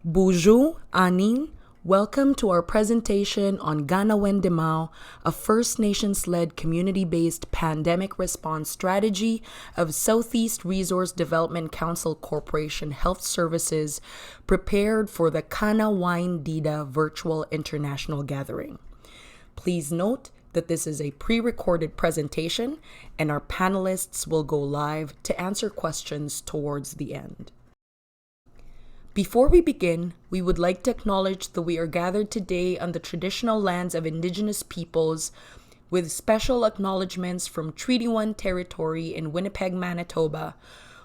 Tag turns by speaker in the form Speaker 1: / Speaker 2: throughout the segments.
Speaker 1: Bonjour, Anin. Welcome to our presentation on Ganawendemaw, a First Nations-led community-based pandemic response strategy of Southeast Resource Development Council Corporation Health Services, prepared for the Kana, Wain, Dida virtual international gathering. Please note that this is a pre-recorded presentation and our panelists will go live to answer questions towards the end. Before we begin, we would like to acknowledge that we are gathered today on the traditional lands of Indigenous peoples, with special acknowledgements from Treaty 1 territory in Winnipeg, Manitoba,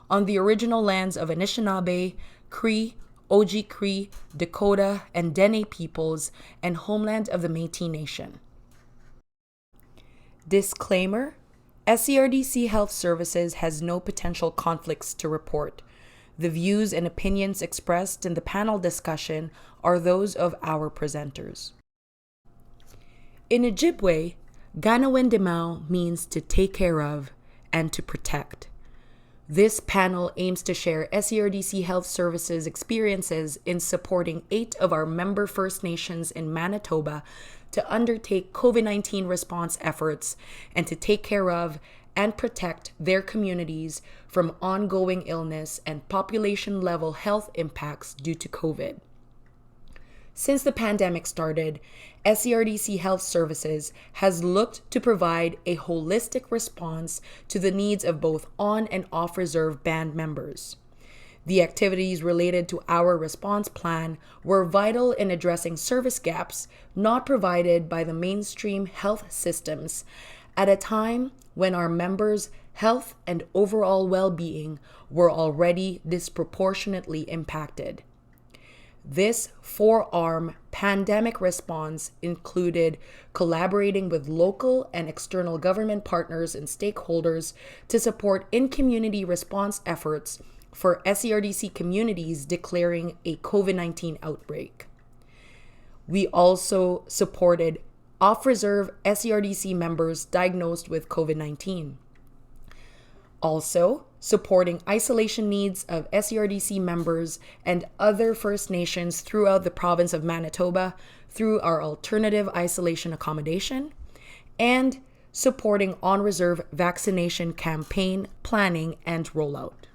Speaker 1: on the original lands of Anishinaabe, Cree, Oji-Cree, Dakota, and Dene peoples, and homeland of the Métis Nation. Disclaimer: SCRDC Health Services has no potential conflicts to report. The views and opinions expressed in the panel discussion are those of our presenters. In Ojibwe, Ganawendemaw means to take care of and to protect. This panel aims to share SCRDC Health Services experiences in supporting 8 of our member First Nations in Manitoba to undertake COVID-19 response efforts and to take care of and protect their communities from ongoing illness and population-level health impacts due to COVID. Since the pandemic started, SCRDC Health Services has looked to provide a holistic response to the needs of both on and off-reserve band members. The activities related to our response plan were vital in addressing service gaps not provided by the mainstream health systems at a time when our members' health and overall well-being were already disproportionately impacted. This 4-arm pandemic response included collaborating with local and external government partners and stakeholders to support in-community response efforts for SCRDC communities declaring a COVID-19 outbreak. We also supported off-reserve SCRDC members diagnosed with COVID-19. Also, supporting isolation needs of SCRDC members and other First Nations throughout the province of Manitoba through our alternative isolation accommodation, and supporting on-reserve vaccination campaign planning and rollout.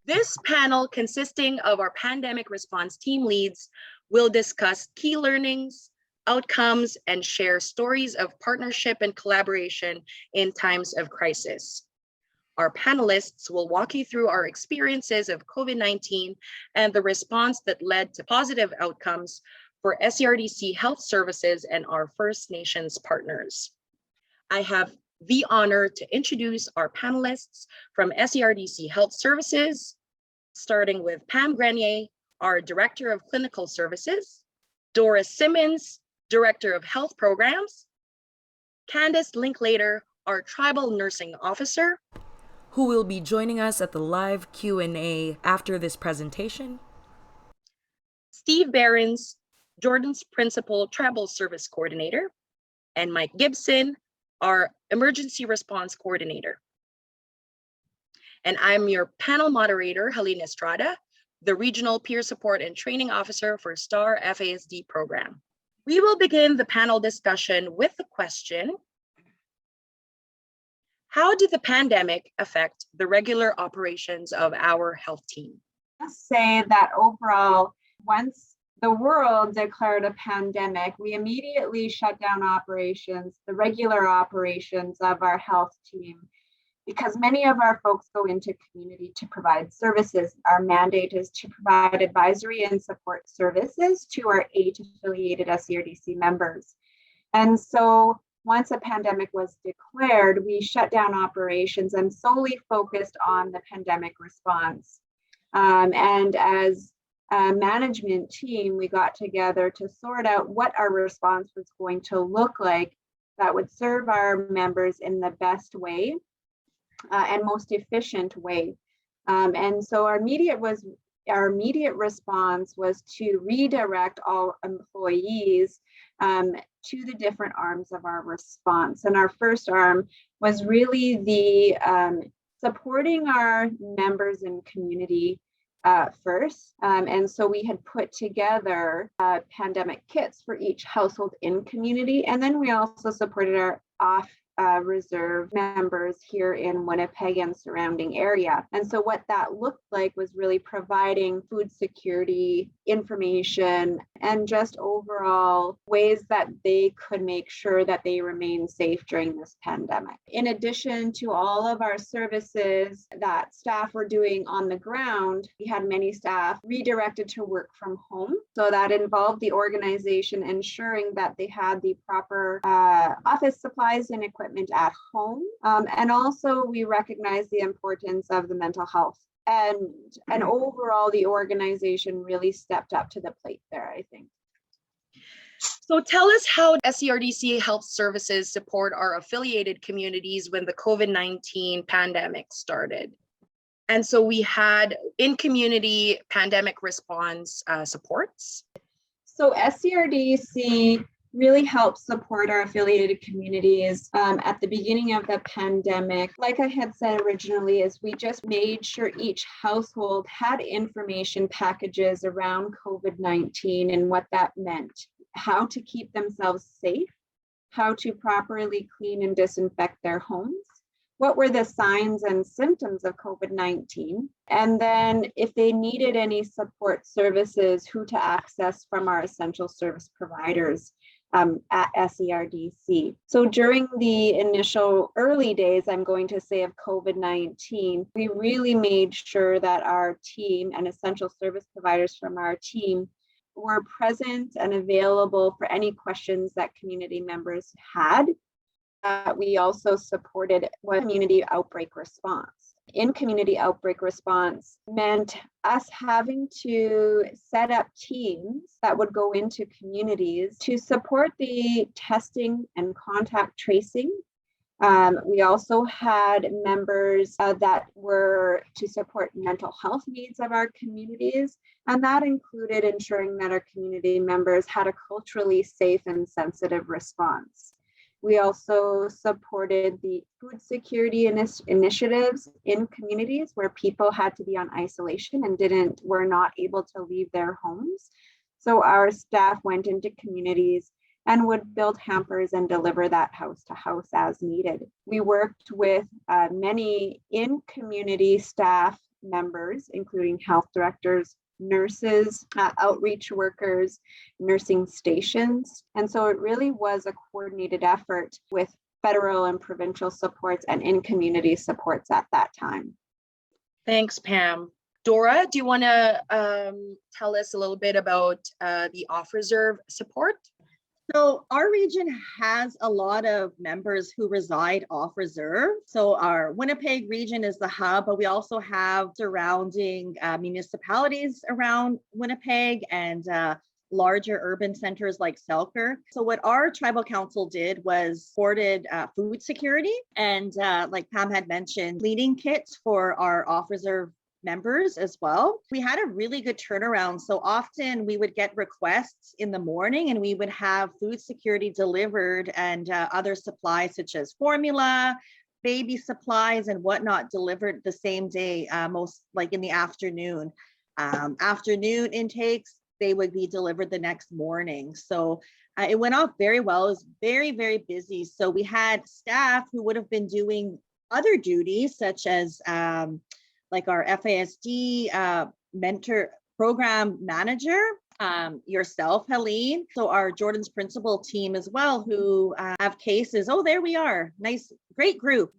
Speaker 1: This panel, consisting of our pandemic response team leads, will discuss key learnings, outcomes, and share stories of partnership and collaboration in times of crisis. Our panelists will walk you through our experiences of COVID-19 and the response that led to positive outcomes for SCRDC Health Services and our First Nations partners. I have the honor to introduce our panelists from SCRDC Health Services, starting with Pam Grenier, our Director of Clinical Services, Doris Simmons, Director of Health Programs, Candace Linklater, our Tribal Nursing Officer, who will be joining us at the live Q&A after this presentation, Steve Behrens, Jordan's Principal Tribal Service Coordinator, and Mike Gibson, our Emergency Response Coordinator. And I'm your panel moderator, Helena Estrada, the Regional Peer Support and Training Officer for STAR FASD program. We will begin the panel discussion with the question: how did the pandemic affect the regular operations of our health team?
Speaker 2: I'll say that overall, once the world declared a pandemic, we immediately shut down operations, the regular operations of our health team, because many of our folks go into community to provide services. Our mandate is to provide advisory and support services to our 8 affiliated SCRDC members. And so once a pandemic was declared, we shut down operations and solely focused on the pandemic response. And as a management team, we got together to sort out what our response was going to look like that would serve our members in the best way and most efficient way. And so our immediate response was to redirect all employees to the different arms of our response. And our first arm was really the supporting our members in community first. And so we had put together pandemic kits for each household in community. And then we also supported our off reserve members here in Winnipeg and surrounding area. And so what that looked like was really providing food security information and just overall ways that they could make sure that they remain safe during this pandemic. In addition to all of our services that staff were doing on the ground, we had many staff redirected to work from home. So that involved the organization ensuring that they had the proper office supplies and equipment at home. And also we recognize the importance of the mental health. And overall, the organization really stepped up to the plate there, I think.
Speaker 1: So tell us how SCRDC Health Services support our affiliated communities when the COVID-19 pandemic started. And so we had in-community pandemic response supports.
Speaker 2: So SCRDC really helps support our affiliated communities at the beginning of the pandemic. Like I had said originally, is we just made sure each household had information packages around COVID-19 and what that meant, how to keep themselves safe, how to properly clean and disinfect their homes, what were the signs and symptoms of COVID-19, and then if they needed any support services, who to access from our essential service providers at SCRDC. So during the initial early days, I'm going to say, of COVID-19, we really made sure that our team and essential service providers from our team were present and available for any questions that community members had. We also supported community outbreak response. In community outbreak response meant us having to set up teams that would go into communities to support the testing and contact tracing. We also had members that were to support mental health needs of our communities, and that included ensuring that our community members had a culturally safe and sensitive response. We also supported the food security initiatives in communities where people had to be on isolation and were not able to leave their homes. So our staff went into communities and would build hampers and deliver that house to house as needed. We worked with many in-community staff members, including health directors, nurses, outreach workers, nursing stations. And so it really was a coordinated effort with federal and provincial supports and in-community supports at that time.
Speaker 1: Thanks, Pam. Dora, do you want to tell us a little bit about the off-reserve support?
Speaker 3: So our region has a lot of members who reside off reserve. So our Winnipeg region is the hub, but we also have surrounding municipalities around Winnipeg and larger urban centers like Selkirk. So what our tribal council did was supported food security and like Pam had mentioned, cleaning kits for our off reserve members as well. We had a really good turnaround. So often we would get requests in the morning and we would have food security delivered and other supplies such as formula, baby supplies and whatnot delivered the same day, most like in the afternoon. Afternoon intakes, they would be delivered the next morning. So it went off very well. It was very, very busy. So we had staff who would have been doing other duties such as like our FASD mentor program manager, yourself, Helene. So our Jordan's principal team as well, who have cases. Oh, there we are. Nice, great group.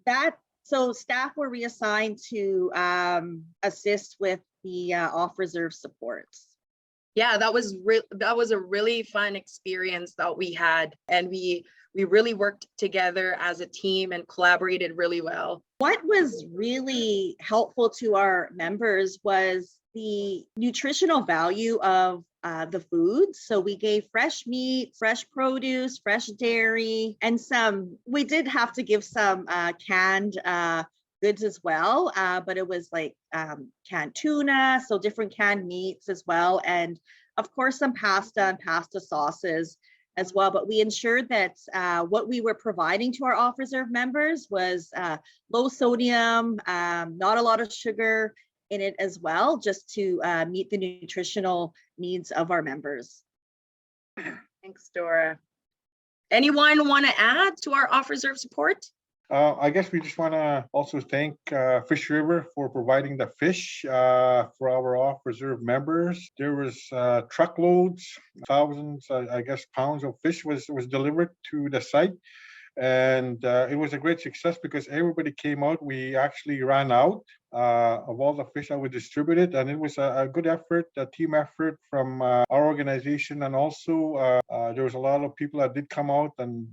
Speaker 3: So staff were reassigned to assist with the off-reserve supports.
Speaker 1: Yeah, that was a really fun experience that we had, and we really worked together as a team and collaborated really well.
Speaker 3: What was really helpful to our members was the nutritional value of the food. So we gave fresh meat, fresh produce, fresh dairy, and we did have to give some canned goods as well, but it was like canned tuna, so different canned meats as well. And of course, some pasta and pasta sauces as well. But we ensured that what we were providing to our off-reserve members was low sodium, not a lot of sugar, in it as well, just to meet the nutritional needs of our members.
Speaker 4: Thanks, Dora. Anyone want to add to our off reserve support?
Speaker 5: I guess we just want to also thank Fish River for providing the fish for our off-reserve members. There was truckloads, thousands, I guess, pounds of fish was delivered to the site. And it was a great success because everybody came out. We actually ran out of all the fish that we distributed, and it was a good effort, a team effort from our organization, and also there was a lot of people that did come out and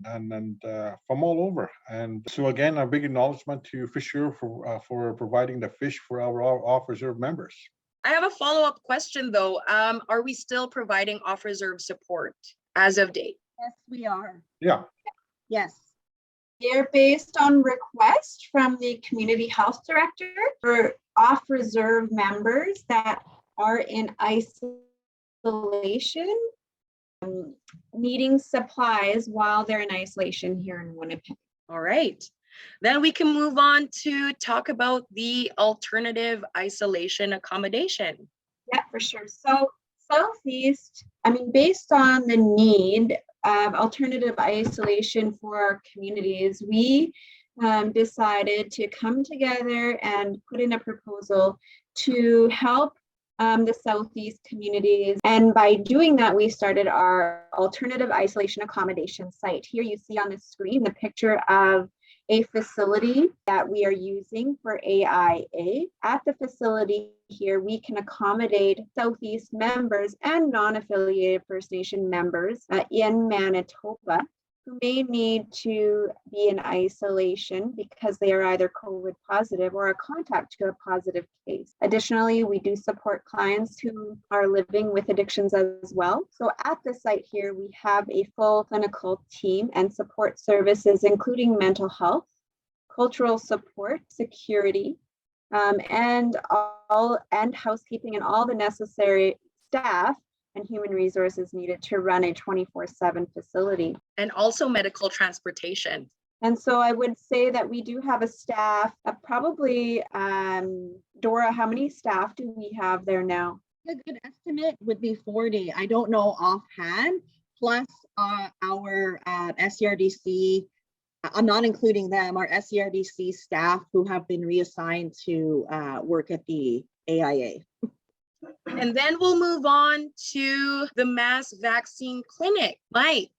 Speaker 5: from all over. And so again, a big acknowledgement to Fisher for providing the fish for our off-reserve members.
Speaker 4: I have a follow-up question though. Are we still providing off-reserve support as of date?
Speaker 3: Yes, we are.
Speaker 5: Yeah.
Speaker 3: Yes.
Speaker 2: They're based on request from the community health director for off-reserve members that are in isolation, needing supplies while they're in isolation here in Winnipeg.
Speaker 4: All right. Then we can move on to talk about the alternative isolation accommodation.
Speaker 2: Yeah, for sure. So Southeast, based on the need of alternative isolation for our communities, we decided to come together and put in a proposal to help the Southeast communities. And by doing that, we started our alternative isolation accommodation site. Here you see on the screen the picture of a facility that we are using for AIA. At the facility here, we can accommodate Southeast members and non-affiliated First Nation members in Manitoba who may need to be in isolation because they are either COVID positive or a contact to a positive case. Additionally, we do support clients who are living with addictions as well. So at the site here, we have a full clinical team and support services, including mental health, cultural support, security, and housekeeping and all the necessary staff and human resources needed to run a 24/7 facility.
Speaker 4: And also medical transportation.
Speaker 2: And so I would say that we do have a staff of probably, Dora, how many staff do we have there now?
Speaker 3: A good estimate would be 40. I don't know offhand, plus our SCRDC, I'm not including them, our SCRDC staff who have been reassigned to work at the AIA.
Speaker 4: And then we'll move on to the mass vaccine clinic. Mike,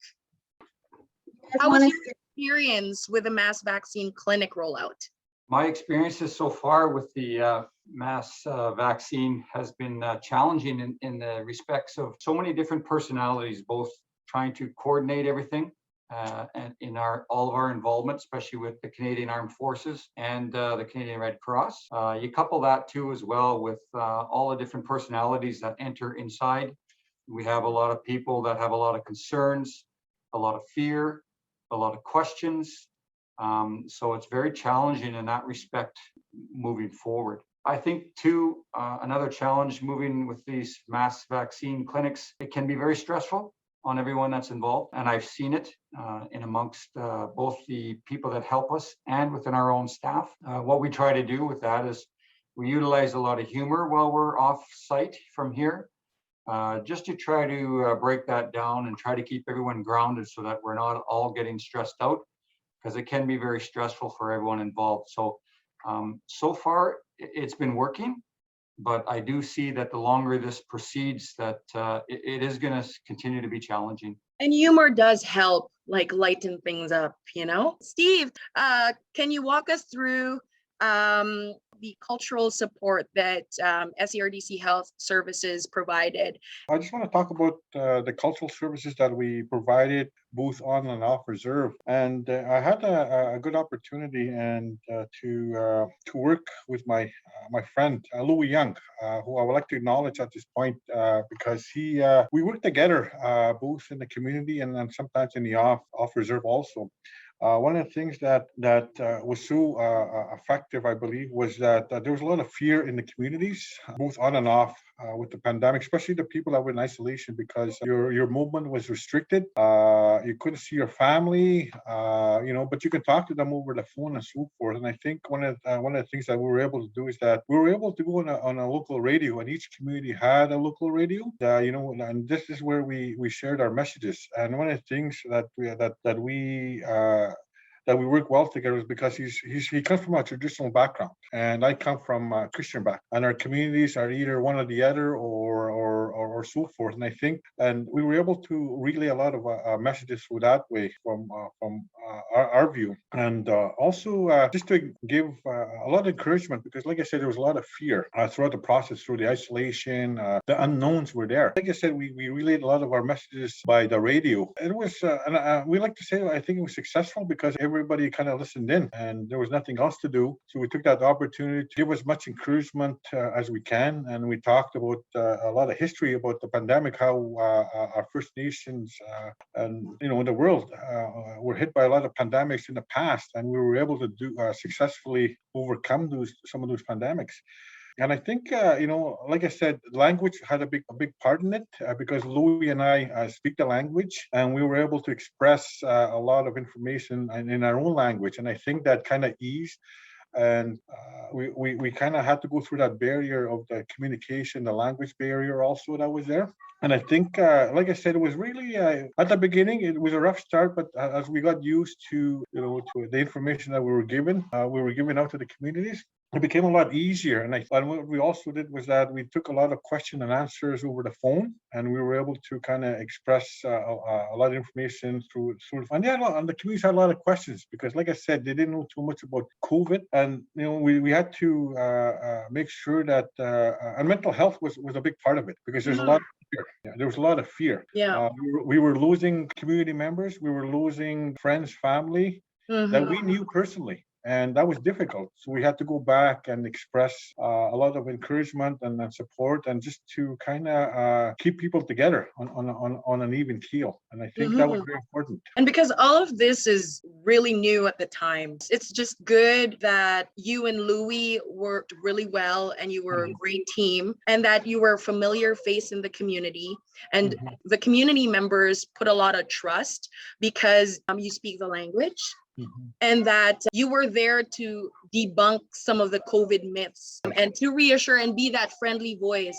Speaker 4: how was your experience with the mass vaccine clinic rollout?
Speaker 6: My experiences so far with the mass vaccine has been challenging in the respects of so many different personalities, both trying to coordinate everything and in all of our involvement, especially with the Canadian Armed Forces and the Canadian Red Cross. You couple that too as well with all the different personalities that enter inside. We have a lot of people that have a lot of concerns, a lot of fear, a lot of questions. So it's very challenging in that respect moving forward. I think too, another challenge moving with these mass vaccine clinics, it can be very stressful on everyone that's involved. And I've seen it in amongst both the people that help us and within our own staff. What we try to do with that is we utilize a lot of humor while we're off site from here, just to try to break that down and try to keep everyone grounded so that we're not all getting stressed out, because it can be very stressful for everyone involved. So, so far it's been working. But I do see that the longer this proceeds, that it is going to continue to be challenging.
Speaker 4: And humor does help, like lighten things up, you know? Steve, can you walk us through the cultural support that SCRDC Health Services provided?
Speaker 5: I just want to talk about the cultural services that we provided both on and off reserve. And I had a good opportunity and to work with my friend Louis Young, who I would like to acknowledge at this point because we work together both in the community and then sometimes in the off reserve also. One of the things that was so effective, I believe, was that there was a lot of fear in the communities, both on and off with the pandemic, especially the people that were in isolation because your movement was restricted. You couldn't see your family, but you could talk to them over the phone and so forth. And I think one of the things that we were able to do is that we were able to go on a local radio, and each community had a local radio. And this is where we shared our messages. And one of the things that we work well together is because he comes from a traditional background, and I come from a Christian background, and our communities are either one or the other, or so forth. And I think, and we were able to relay a lot of messages through that way from our view, and also just to give a lot of encouragement, because like I said, there was a lot of fear throughout the process, through the isolation. The unknowns were there. Like I said, we relayed a lot of our messages by the radio. It was, and we like to say, I think it was successful because everybody kind of listened in, and there was nothing else to do. So we took that opportunity to give as much encouragement as we can, and we talked about a lot of history about the pandemic, how our First Nations and the world were hit by a lot of pandemics in the past, and we were able to do successfully overcome some of those pandemics. And I think, like I said, language had a big part in it because Louis and I speak the language, and we were able to express a lot of information in our own language. And I think that kind of eased, and we kind of had to go through that barrier of the communication, the language barrier also that was there. And I think, like I said, it was really at the beginning, it was a rough start, but as we got used to to the information that we were giving out to the communities, it became a lot easier. And what we also did was that we took a lot of question and answers over the phone, and we were able to kind of express a lot of information through. And the communities had a lot of questions because, like I said, they didn't know too much about COVID, and we had to make sure that and mental health was a big part of it because there's a lot. Yeah, there was a lot of fear.
Speaker 4: Yeah.
Speaker 5: We were losing community members. We were losing friends, family that we knew personally. And that was difficult. So we had to go back and express a lot of encouragement and support, and just to kind of keep people together on an even keel. And I think that was very important.
Speaker 4: And because all of this is really new at the time, it's just good that you and Louis worked really well, and you were a great team, and that you were a familiar face in the community. And the community members put a lot of trust because you speak the language. And that you were there to debunk some of the COVID myths and to reassure and be that friendly voice,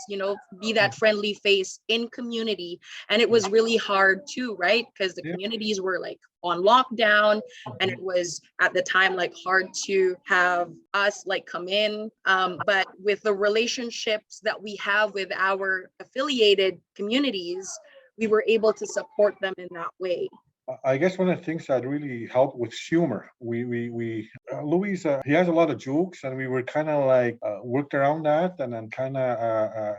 Speaker 4: be that friendly face in community. And it was really hard too, right? Because the communities were like on lockdown, and it was at the time like hard to have us like come in. But with the relationships that we have with our affiliated communities, we were able to support them in that way.
Speaker 5: I guess one of the things that really helped with humor, Louis, he has a lot of jokes, and we were kind of like worked around that, and then kind of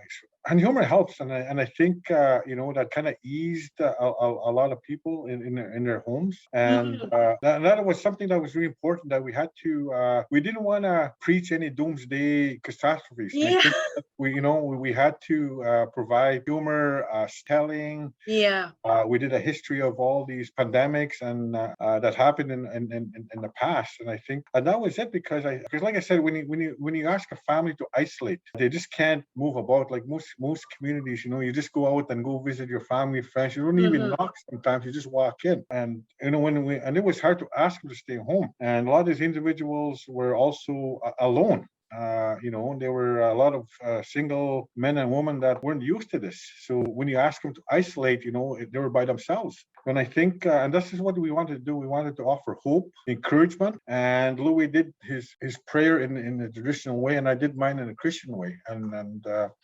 Speaker 5: and humor helps, and I think that kind of eased a lot of people in their homes, and that was something that was really important, that we didn't want to preach any doomsday catastrophes.
Speaker 4: Yeah.
Speaker 5: I think we had to provide humor, telling.
Speaker 4: Yeah.
Speaker 5: We did a history of all these pandemics and that happened in the past, and I think that was it, because like I said, when you ask a family to isolate, they just can't move about. Like most communities, you just go out and go visit your family, friends. You don't even knock sometimes. You just walk in, and and it was hard to ask them to stay home. And a lot of these individuals were also alone. There were a lot of single men and women that weren't used to this. So when you ask them to isolate, they were by themselves. And I think, and this is what we wanted to do. We wanted to offer hope, encouragement. And Louis did his prayer in the traditional way, and I did mine in a Christian way. And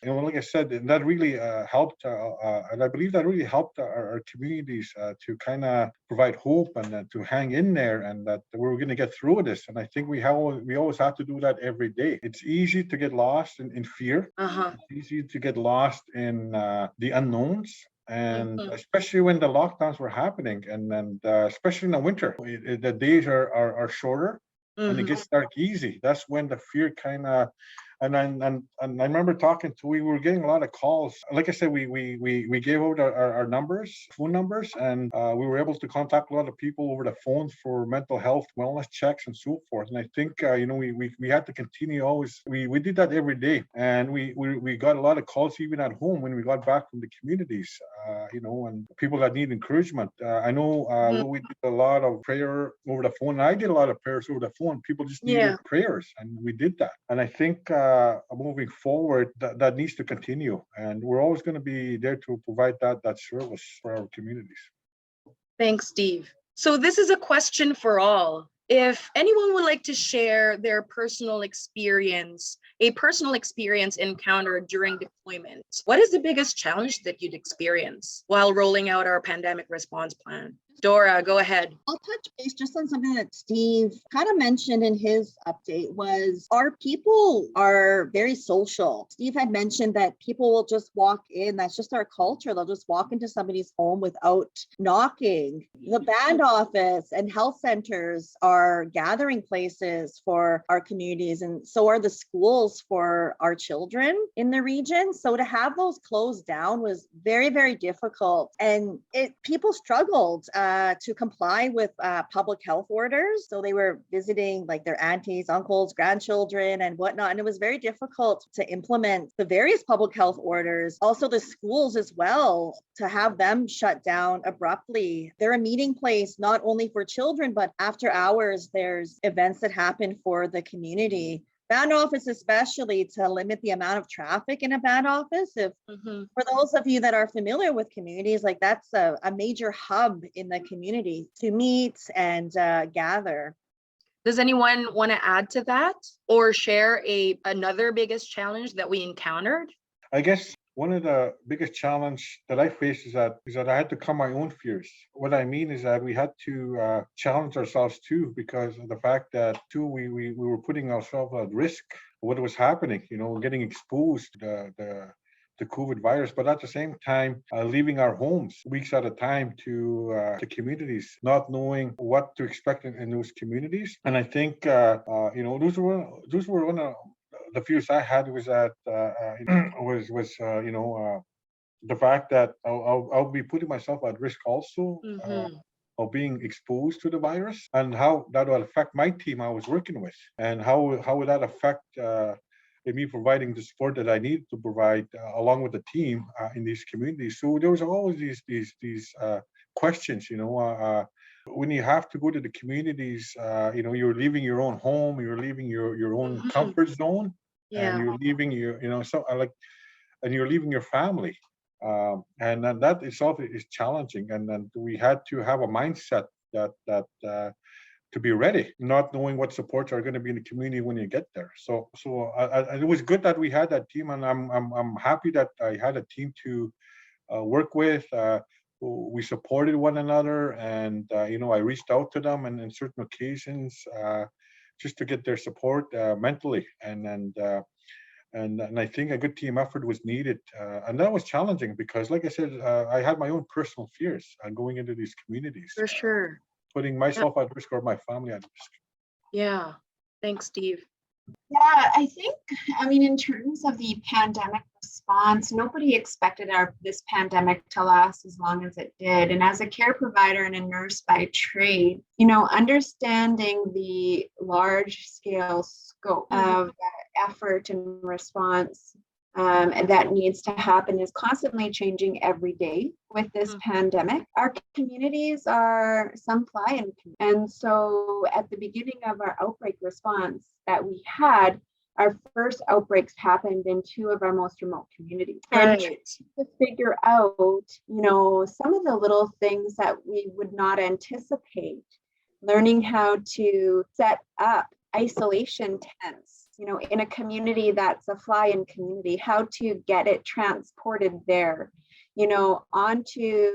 Speaker 5: like I said, that really helped. And I believe that really helped our communities to kind of provide hope and to hang in there, and that we were going to get through this. And I think we always have to do that every day. It's easy to get lost in fear. It's easy to get lost in the unknowns. And especially when the lockdowns were happening, and especially in the winter, the days are shorter, and it gets dark easy. That's when the fear kind of And I remember we were getting a lot of calls. Like I said, we gave out our numbers, phone numbers, and we were able to contact a lot of people over the phone for mental health, wellness checks, and so forth. And I think we had to continue always. We did that every day, and we got a lot of calls even at home when we got back from the communities. And people that need encouragement. I know we did a lot of prayer over the phone. And I did a lot of prayers over the phone. People just needed prayers, and we did that. And I think moving forward, that needs to continue, and we're always going to be there to provide that service for our communities.
Speaker 4: Thanks, Steve. So this is a question for all. If anyone would like to share their personal experience encountered during deployment, what is the biggest challenge that you'd experience while rolling out our pandemic response plan? Dora, go ahead.
Speaker 3: I'll touch base just on something that Steve kind of mentioned in his update was our people are very social. Steve had mentioned that people will just walk in. That's just our culture. They'll just walk into somebody's home without knocking. The band office and health centers are gathering places for our communities, and so are the schools for our children in the region. So to have those closed down was very, very difficult. And people struggled to comply with public health orders. So they were visiting like their aunties, uncles, grandchildren, and whatnot. And it was very difficult to implement the various public health orders. Also the schools as well, to have them shut down abruptly. They're a meeting place, not only for children, but after hours, there's events that happen for the community. Band office, especially to limit the amount of traffic in a band office. For those of you that are familiar with communities, like that's a major hub in the community to meet and gather.
Speaker 4: Does anyone want to add to that or share another biggest challenge that we encountered?
Speaker 5: I guess one of the biggest challenge that I faced is that I had to calm my own fears. What I mean is that we had to challenge ourselves too, because of the fact that too we were putting ourselves at risk of what was happening. Getting exposed to the COVID virus, but at the same time leaving our homes weeks at a time to communities, not knowing what to expect in those communities. And I think those were one of the fears I had was that the fact that I'll be putting myself at risk also of being exposed to the virus, and how that will affect my team I was working with, and how would that affect me providing the support that I need to provide along with the team in these communities. So there was always these questions, when you have to go to the communities, you're leaving your own home, you're leaving your own comfort zone, and you're leaving and you're leaving your family, and then that itself is challenging. And then we had to have a mindset that to be ready, not knowing what supports are going to be in the community when you get there. So it was good that we had that team, and I'm happy that I had a team to work with. We supported one another, and I reached out to them and in certain occasions just to get their support mentally, and I think a good team effort was needed, and that was challenging because, like I said, I had my own personal fears going into these communities.
Speaker 4: For sure.
Speaker 5: Putting myself at risk or my family at risk.
Speaker 4: Yeah. Thanks, Steve.
Speaker 2: Yeah, I think, in terms of the pandemic response, nobody expected this pandemic to last as long as it did. And as a care provider and a nurse by trade, understanding the large scale scope of effort and response that needs to happen is constantly changing every day with this pandemic. Our communities are some fly in, and so at the beginning of our outbreak response that we had, our first outbreaks happened in two of our most remote communities. And to figure out, some of the little things that we would not anticipate, learning how to set up isolation tents, in a community that's a fly-in community, how to get it transported there, onto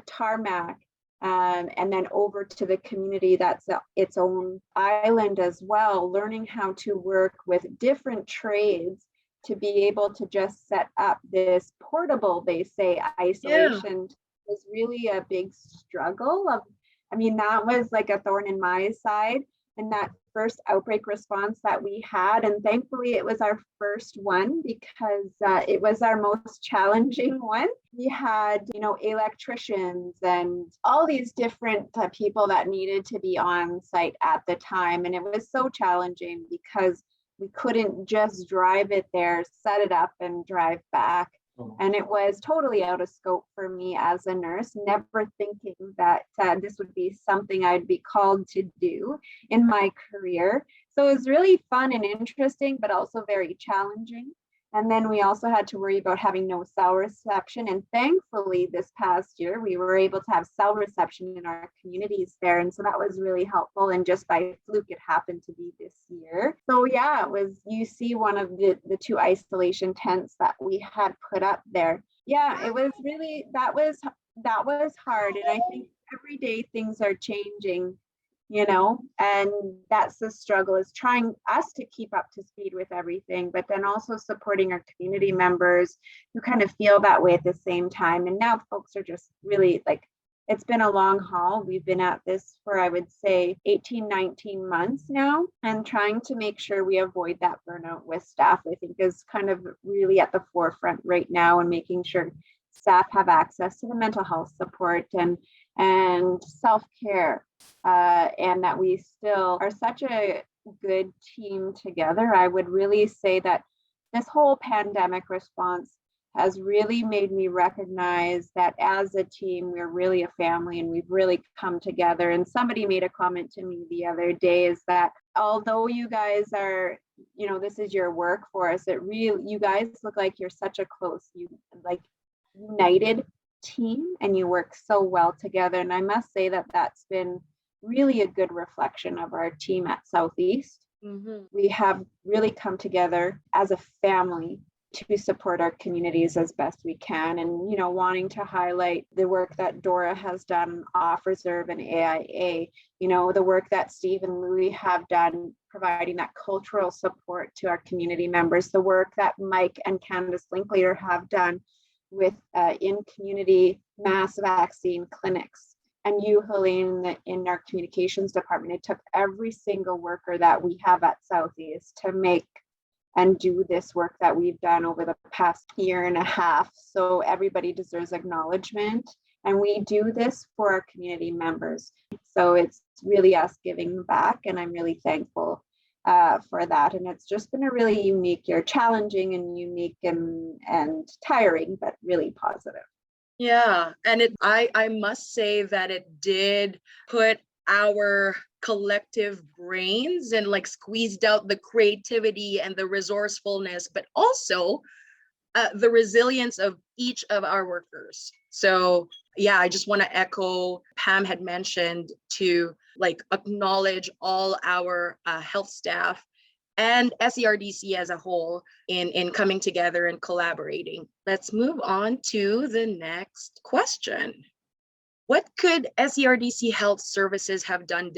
Speaker 2: tarmac, and then over to the community that's its own island as well, learning how to work with different trades to be able to just set up this portable, they say, isolation was really a big struggle. That was like a thorn in my side. And that first outbreak response that we had. And thankfully, it was our first one because it was our most challenging one. We had, electricians and all these different people that needed to be on site at the time. And it was so challenging because we couldn't just drive it there, set it up, and drive back. And it was totally out of scope for me as a nurse, never thinking that this would be something I'd be called to do in my career. So it was really fun and interesting, but also very challenging. And then we also had to worry about having no cell reception. And thankfully, this past year, we were able to have cell reception in our communities there. And so that was really helpful. And just by fluke, it happened to be this year. So yeah, it was, you see one of the two isolation tents that we had put up there. Yeah, it was really, that was hard. And I think every day things are changing, and that's the struggle, is trying us to keep up to speed with everything, but then also supporting our community members who kind of feel that way at the same time. And now folks are just really it's been a long haul. We've been at this for, I would say, 18, 19 months now, and trying to make sure we avoid that burnout with staff, I think, is kind of really at the forefront right now, and making sure staff have access to the mental health support and self-care, and that we still are such a good team together. I would really say that this whole pandemic response has really made me recognize that as a team, we're really a family, and we've really come together. And somebody made a comment to me the other day, is that although you guys are, this is your workforce, you guys look like you're such a close, united team, and you work so well together. And I must say that that's been really a good reflection of our team at Southeast. Mm-hmm. We have really come together as a family to support our communities as best we can, and wanting to highlight the work that Dora has done off reserve and AIA, the work that Steve and Louis have done providing that cultural support to our community members, the work that Mike and Candace Linklater have done with in community mass vaccine clinics, and you, Helene, in our communications department. It took every single worker that we have at Southeast to make and do this work that we've done over the past year and a half. So everybody deserves acknowledgement, and we do this for our community members. So it's really us giving back, and I'm really thankful for that. And it's just been a really unique year, challenging and unique and tiring, but really positive.
Speaker 4: Yeah, and I must say that it did put our collective brains and squeezed out the creativity and the resourcefulness, but also the resilience of each of our workers. So yeah, I just want to echo Pam had mentioned to acknowledge all our health staff and SERDC as a whole in coming together and collaborating. Let's move on to the next question. What could SERDC Health Services have done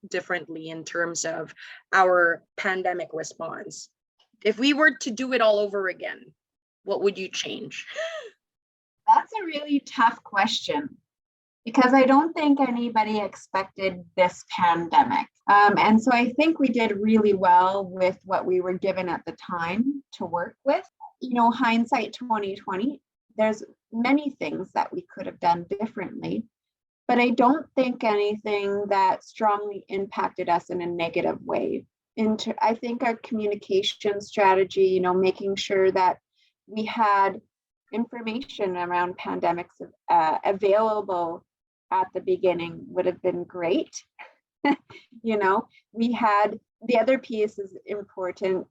Speaker 4: differently in terms of our pandemic response? If we were to do it all over again, what would you change?
Speaker 2: That's a really tough question, because I don't think anybody expected this pandemic. And so I think we did really well with what we were given at the time to work with. Hindsight 2020, there's many things that we could have done differently, but I don't think anything that strongly impacted us in a negative way. I think our communication strategy, making sure that we had information around pandemics available at the beginning would have been great. We had, the other piece is important.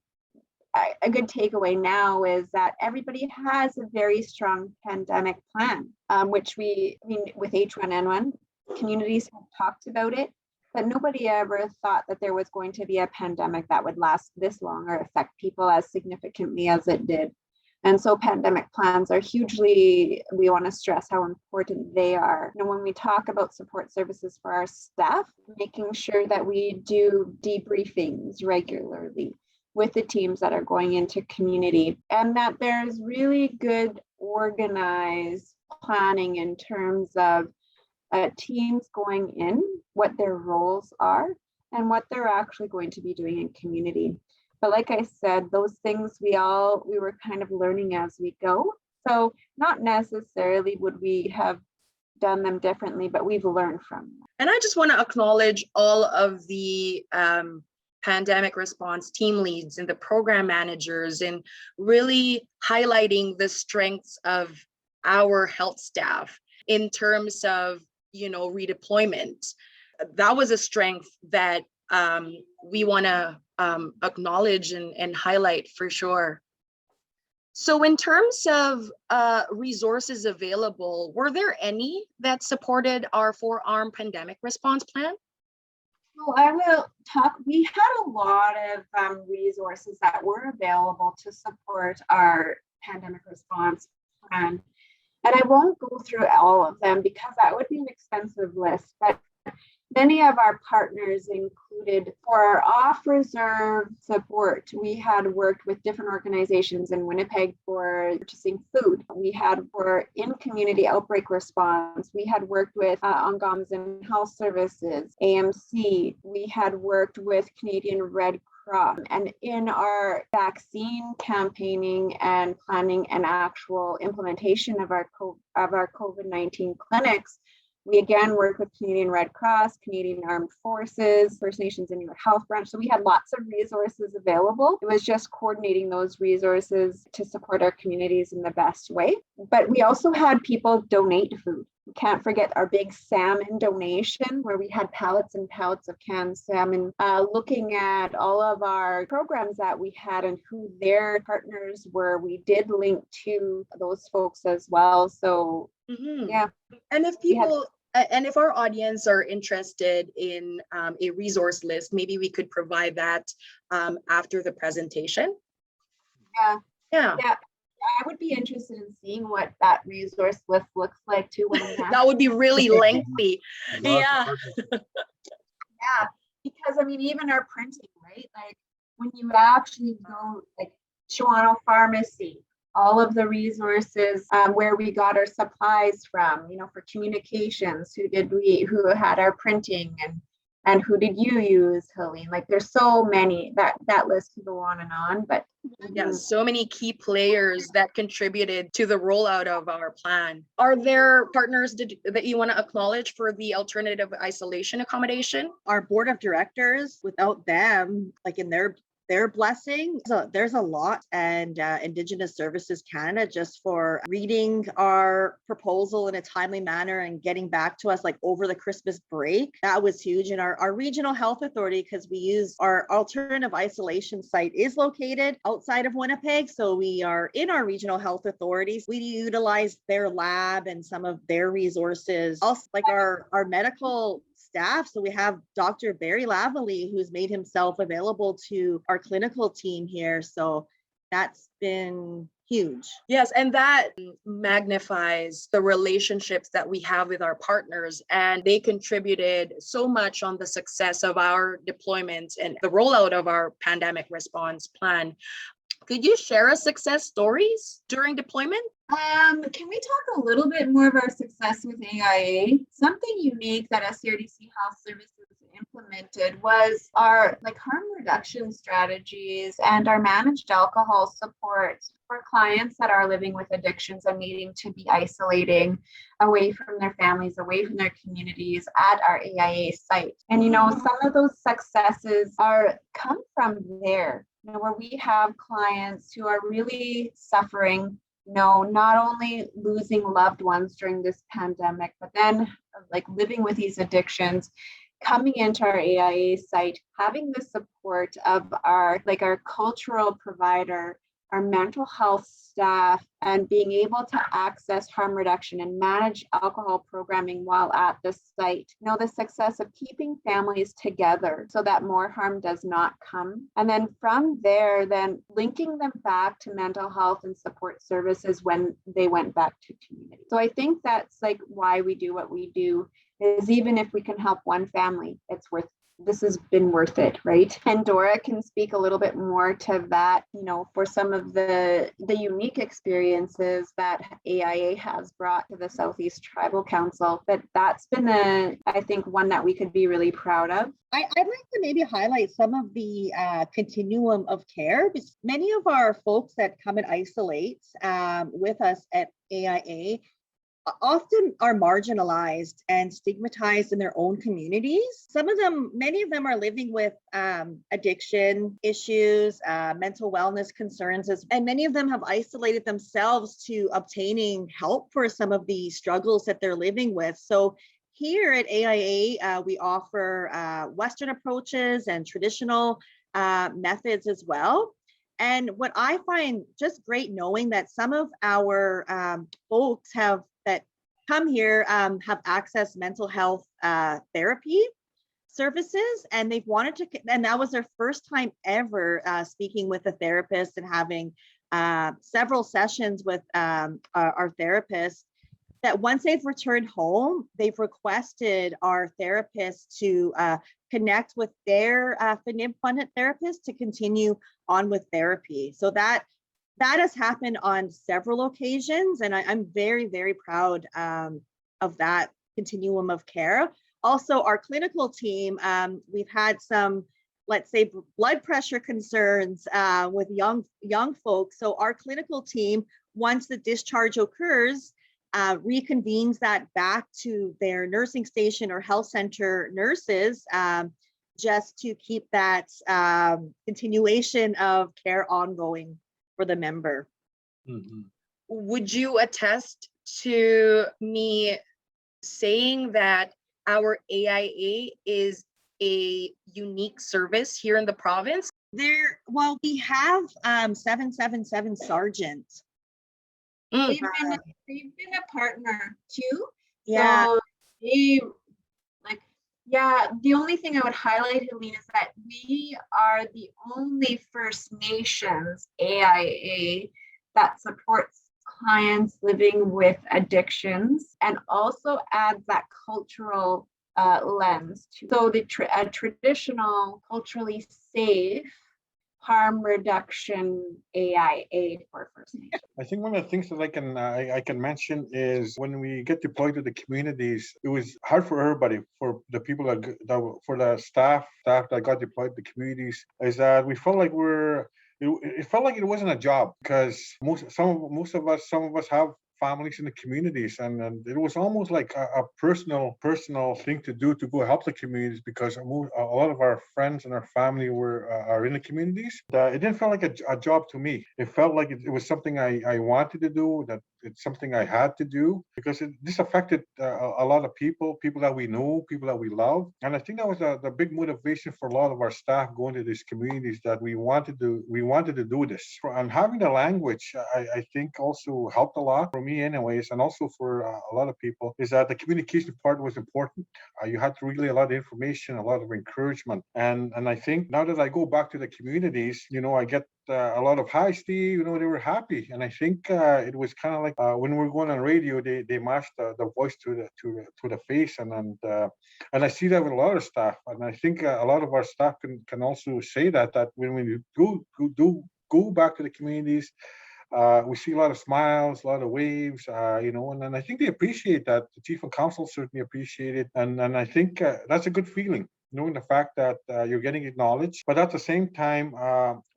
Speaker 2: A good takeaway now is that everybody has a very strong pandemic plan, which with H1N1, communities have talked about it, but nobody ever thought that there was going to be a pandemic that would last this long or affect people as significantly as it did. And so pandemic plans are hugely, we want to stress how important they are. When we talk about support services for our staff, making sure that we do debriefings regularly with the teams that are going into community, and that there's really good organized planning in terms of teams going in, what their roles are, and what they're actually going to be doing in community. But like I said, those things we were kind of learning as we go. So not necessarily would we have done them differently, but we've learned from them.
Speaker 4: And I just want to acknowledge all of the pandemic response team leads and the program managers, and really highlighting the strengths of our health staff in terms of, redeployment. That was a strength that we want to acknowledge and highlight for sure. So in terms of resources available, were there any that supported our 4-arm pandemic response plan?
Speaker 2: Well, I will talk. We had a lot of resources that were available to support our pandemic response plan. And I won't go through all of them because that would be an extensive list, but many of our partners included, for our off-reserve support, we had worked with different organizations in Winnipeg for purchasing food. We had for in-community outbreak response. We had worked with Ganawendemaw Health Services, AMC. We had worked with Canadian Red Cross. And in our vaccine campaigning and planning and actual implementation of our COVID-19 clinics, we again work with Canadian Red Cross, Canadian Armed Forces, First Nations Inuit Health Branch. So we had lots of resources available. It was just coordinating those resources to support our communities in the best way. But we also had people donate food. We can't forget our big salmon donation, where we had pallets and pallets of canned salmon. Looking at all of our programs that we had and who their partners were, we did link to those folks as well. So yeah.
Speaker 4: And if people, and if our audience are interested in a resource list, maybe we could provide that after the presentation. Yeah.
Speaker 2: I would be interested in seeing what that resource list looks like too. When
Speaker 4: that would be really lengthy. Yeah.
Speaker 2: Yeah, because I mean, even our printing, right? Like when you actually go, like Toronto Pharmacy, all of the resources where we got our supplies from, for communications, who had our printing, and who did you use, Helene? Like there's so many, that list can go on and on, but
Speaker 4: yeah, so many key players that contributed to the rollout of our plan. Are there partners that you want to acknowledge for the alternative isolation accommodation?
Speaker 3: Our board of directors, without them, like in their blessing. So there's a lot, and Indigenous Services Canada, just for reading our proposal in a timely manner and getting back to us like over the Christmas break. That was huge. And our regional health authority, because we use our alternative isolation site, is located outside of Winnipeg. So we are in our regional health authorities. We utilize their lab and some of their resources, also like our medical staff. So we have Dr. Barry Lavallee, who's made himself available to our clinical team here. So that's been huge.
Speaker 4: Yes, and that magnifies the relationships that we have with our partners, and they contributed so much on the success of our deployment and the rollout of our pandemic response plan. Could you share us success stories during deployment?
Speaker 2: Can we talk a little bit more of our success with AIA? Something unique that SCRDC Health Services implemented was our harm reduction strategies and our managed alcohol support for clients that are living with addictions and needing to be isolating away from their families, away from their communities at our AIA site. And some of those successes come from there, where we have clients who are really suffering, not only losing loved ones during this pandemic, but then living with these addictions, coming into our AIA site, having the support of our cultural provider, our mental health staff, and being able to access harm reduction and manage alcohol programming while at the site. The success of keeping families together so that more harm does not come. And then from there, then linking them back to mental health and support services when they went back to community. So I think that's why we do what we do, is even if we can help one family, it's worth this has been worth it, right? And Dora can speak a little bit more to that, for some of the unique experiences that AIA has brought to the Southeast Tribal Council. But that's been I think, one that we could be really proud of.
Speaker 3: I'd like to maybe highlight some of the continuum of care. Many of our folks that come and isolate with us at AIA often are marginalized and stigmatized in their own communities. Many of them are living with addiction issues, mental wellness concerns, and many of them have isolated themselves to obtaining help for some of the struggles that they're living with. So here at AIA, we offer Western approaches and traditional methods as well. And what I find just great knowing that some of our folks that come here have accessed mental health therapy services, and they've wanted to, and that was their first time ever speaking with a therapist and having several sessions with our therapist. That once they've returned home, they've requested our therapist to connect with their FNIB-funded therapist to continue on with therapy. So that has happened on several occasions, and I'm very, very proud of that continuum of care. Also, our clinical team, we've had some, let's say, blood pressure concerns with young folks. So our clinical team, once the discharge occurs, reconvenes that back to their nursing station or health center nurses, just to keep that continuation of care ongoing for the member.
Speaker 4: Mm-hmm. Would you attest to me saying that our AIA is a unique service here in the province?
Speaker 3: We have 777 sergeants.
Speaker 2: They've been a partner too.
Speaker 3: Yeah.
Speaker 2: So the only thing I would highlight, Helene, is that we are the only First Nations AIA that supports clients living with addictions and also adds that cultural lens to. So the traditional, culturally safe harm reduction AIA for First Nations.
Speaker 5: I think one of the things that I can mention is when we get deployed to the communities, it was hard for everybody, for the people for the staff that got deployed to the communities, is that we felt like it felt like it wasn't a job, because some of us have families in the communities, and it was almost like a personal thing to do, to go help the communities, because a lot of our friends and our family are in the communities. It didn't feel like a job to me. It felt like it was something I wanted to do, that it's something I had to do, because this affected a lot of people that we know, people that we love. And I think that was the big motivation for a lot of our staff going to these communities, that we wanted to do this. And having the language, I think also helped a lot for me anyways, and also for a lot of people, is that the communication part was important. You had to relay a lot of information, a lot of encouragement. And I think now that I go back to the communities, I get a lot of "Hi, Steve," they were happy. And I think it was kind of like when we were going on radio, they matched the voice to the face, and I see that with a lot of staff. And I think a lot of our staff can also say that when we do go back to the communities, we see a lot of smiles, a lot of waves, and I think they appreciate that. The chief and council certainly appreciate it, and I think that's a good feeling, knowing the fact that you're getting acknowledged, but at the same time,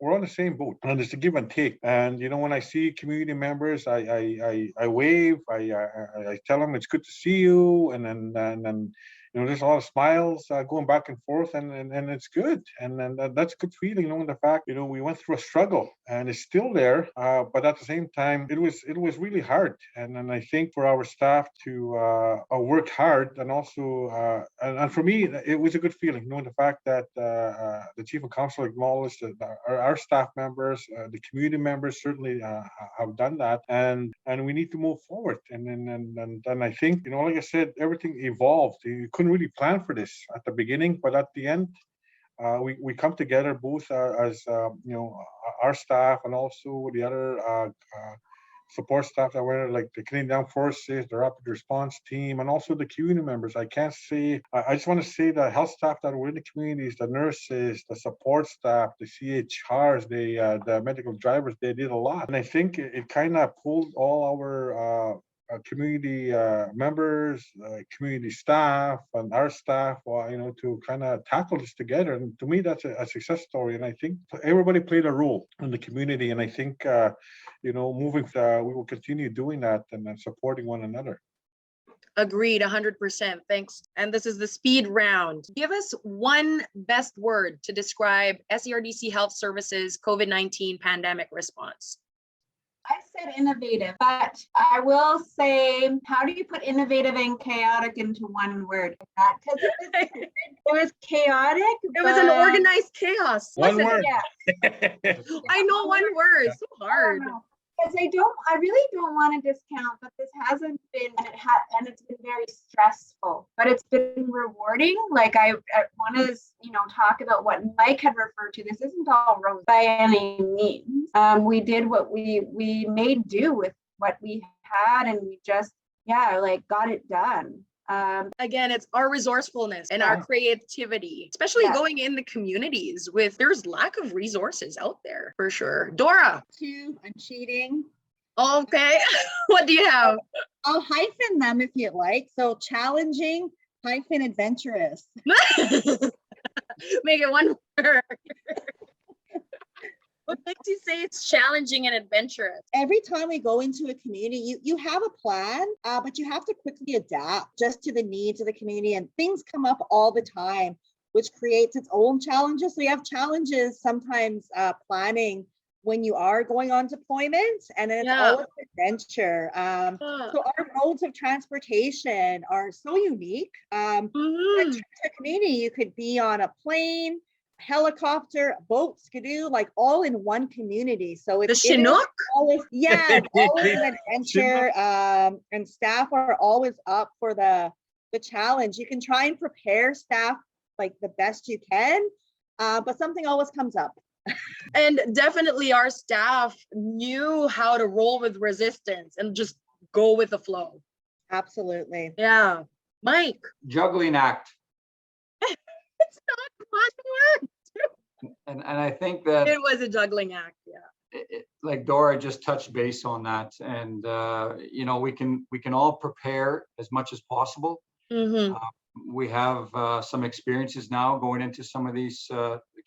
Speaker 5: we're on the same boat, and it's a give and take. And when I see community members, I wave, I tell them it's good to see you, and then there's a lot of smiles going back and forth, and it's good, and that's a good feeling, knowing the fact we went through a struggle, and it's still there, but at the same time, it was really hard, and I think for our staff to work hard, and also and for me, it was a good feeling, knowing the fact that the chief and council acknowledged that our staff members, the community members certainly have done that, and we need to move forward, and I think like I said, everything evolved. You couldn't really plan for this at the beginning, but at the end, we come together both as our staff and also the other support staff that were like the Canadian Armed Forces, the Rapid Response Team, and also the community members. I can't say, I just want to say the health staff that were in the communities, the nurses, the support staff, the CHRs, the medical drivers, they did a lot. And I think it kind of pulled all our community members, community staff, and our staff, to kind of tackle this together. And to me, that's a success story. And I think everybody played a role in the community. And I think, moving, we will continue doing that and supporting one another.
Speaker 4: Agreed, 100%. Thanks. And this is the speed round. Give us one best word to describe SERDC Health Services COVID-19 pandemic response.
Speaker 2: I said innovative, but I will say, how do you put innovative and chaotic into one word? Because it was chaotic.
Speaker 4: It was an organized chaos.
Speaker 5: One
Speaker 4: Listen,
Speaker 5: word.
Speaker 2: Yeah.
Speaker 4: I know one word. So hard.
Speaker 2: Because I really don't want to discount, but this hasn't been, and it's been very stressful, but it's been rewarding. Like I want to, talk about what Mike had referred to. This isn't all rose by any means. We did what we made do with what we had, and we just, got it done.
Speaker 4: Again, it's our resourcefulness and our creativity, especially going in the communities there's lack of resources out there for sure. Dora.
Speaker 3: I'm cheating.
Speaker 4: Okay. What do you have?
Speaker 3: I'll hyphen them if you like. So challenging hyphen adventurous.
Speaker 4: Make it one word. What makes you say it's challenging and adventurous?
Speaker 3: Every time we go into a community, you have a plan, but you have to quickly adapt just to the needs of the community, and things come up all the time, which creates its own challenges. So you have challenges sometimes planning when you are going on deployment, and then it's always adventure. So our modes of transportation are so unique. In a community, you could be on a plane, helicopter, boat, skidoo, like all in one community. So it's
Speaker 4: the Chinook.
Speaker 3: Always, it's always an adventure. And staff are always up for the challenge. You can try and prepare staff like the best you can, but something always comes up.
Speaker 4: And definitely our staff knew how to roll with resistance and just go with the flow.
Speaker 3: Absolutely.
Speaker 4: Yeah. Mike.
Speaker 6: Juggling act.
Speaker 4: It's not one word.
Speaker 6: And I think that
Speaker 4: it was a juggling act. Yeah.
Speaker 6: Like Dora just touched base on that, and we can all prepare as much as possible. We have some experiences now going into some of these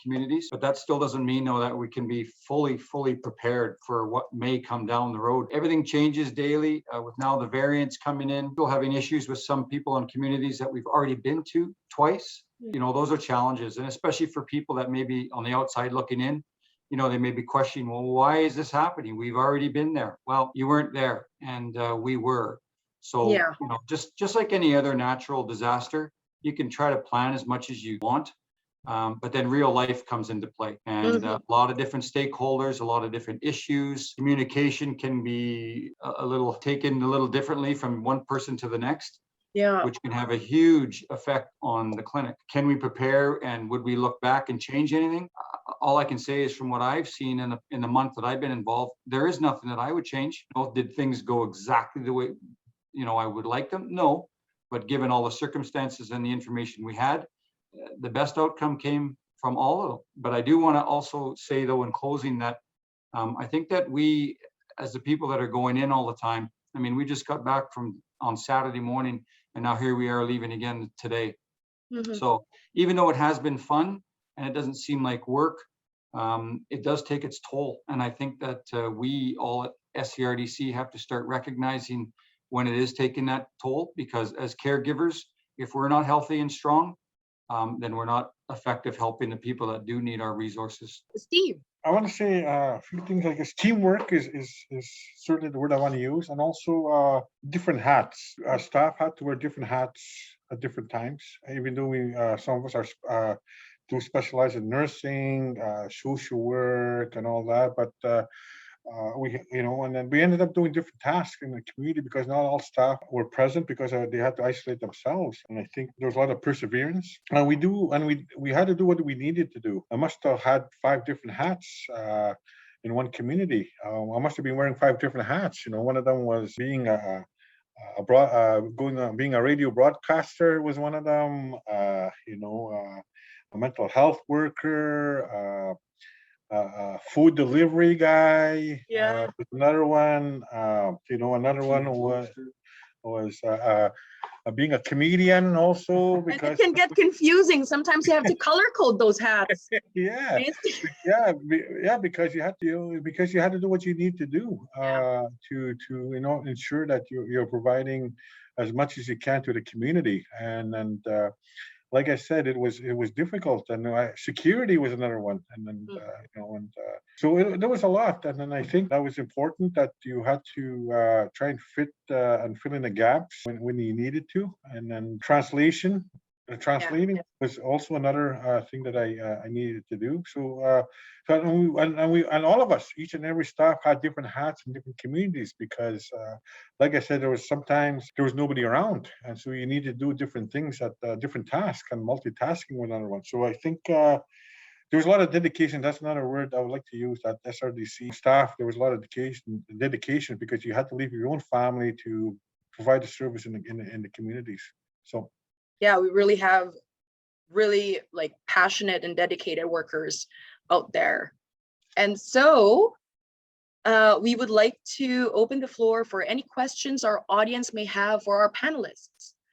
Speaker 6: communities, but that still doesn't mean though that we can be fully prepared for what may come down the road. Everything changes daily with now the variants coming in. Still having issues with some people in communities that we've already been to twice. Those are challenges, and especially for people that may be on the outside looking in, they may be questioning, well, why is this happening? We've already been there. Well, you weren't there, and we were. So, just like any other natural disaster, you can try to plan as much as you want, but then real life comes into play, and a lot of different stakeholders, a lot of different issues. Communication can be taken a little differently from one person to the next. Yeah, which can have a huge effect on the clinic. Can we prepare, and would we look back and change anything? All I can say is from what I've seen in the month that I've been involved, there is nothing that I would change. Did things go exactly the way I would like them? No, but given all the circumstances and the information we had, the best outcome came from all of them. But I do want to also say though in closing that I think that we, as the people that are going in all the time, we just got back on Saturday morning, and now here we are leaving again today. So even though it has been fun and it doesn't seem like work, it does take its toll. And I think that we all at SERDC have to start recognizing when it is taking that toll, because as caregivers, if we're not healthy and strong, then we're not effective helping the people that do need our resources.
Speaker 4: Steve.
Speaker 5: I want to say a few things. I guess teamwork is certainly the word I want to use, and also different hats. Staff had to wear different hats at different times. Even though some of us do specialize in nursing, social work, and all that, but and then we ended up doing different tasks in the community because not all staff were present because they had to isolate themselves. And I think there was a lot of perseverance. And we had to do what we needed to do. I must have had 5 different hats in one community. I must have been wearing 5 different hats. One of them was being being a radio broadcaster was one of them. A mental health worker, food delivery guy.
Speaker 4: Yeah.
Speaker 5: Another one. Another one was being a comedian also,
Speaker 4: And it
Speaker 5: because
Speaker 4: can get confusing. Sometimes you have to color code those hats.
Speaker 5: yeah,
Speaker 4: Right?
Speaker 5: yeah, because you had to do what you need to do to ensure that you're providing as much as you can to the community. And like I said, it was difficult, and security was another one, and then so there was a lot, and then I think that was important, that you had to try and fit and fill in the gaps when you needed to, and then translating was also another thing that I needed to do. And all of us, each and every staff, had different hats in different communities, because like I said, sometimes there was nobody around, and so you need to do different things at different tasks, and multitasking was another one. So I think there was a lot of dedication. That's another word I would like to use. That SRDC staff, there was a lot of dedication, because you had to leave your own family to provide the service in the communities. So
Speaker 4: Yeah, we really have really like passionate and dedicated workers out there. And so we would like to open the floor for any questions our audience may have for our panelists.